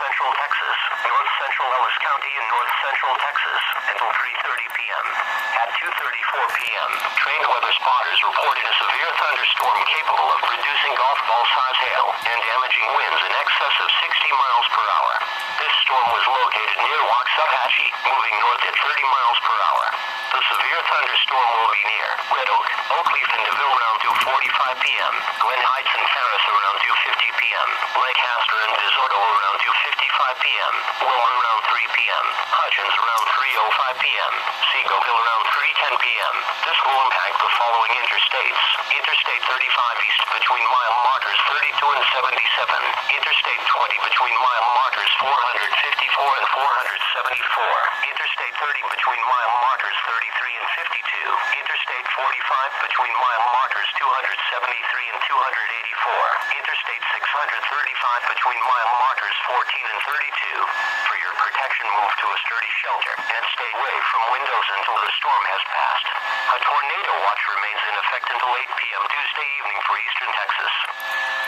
central Texas, north central Ellis County and north central Texas, until 3:30 p.m. At 2:34 p.m., trained weather spotters reported a severe thunderstorm capable of producing golf ball-size hail and damaging winds in excess of 60 miles per hour. This storm was located near Waxahachie, moving north at 30 miles per hour. The severe thunderstorm will be near Red Oak, Oakleaf and DeVille around 2:45 p.m., Glen Heights and Ferris around 2:50 p.m., Lancaster and DeSoto around 2:55 p.m., Wilmer around 3 p.m., Hutchins around 3:05 p.m., Seagoville around 3:10 p.m. This will impact the following interstates: Interstate 35 east between mile markers 32 and 77, Interstate 20 between mile markers 454 and 474, Interstate 30 between mile markers 33 and 52, Interstate 45 between mile markers 273 and 284, Interstate 635 between mile markers 14 and 32. For your protection, move to a sturdy shelter and stay away from windows until the storm has passed. A tornado watch remains in effect until 8 p.m. Tuesday evening for eastern Texas.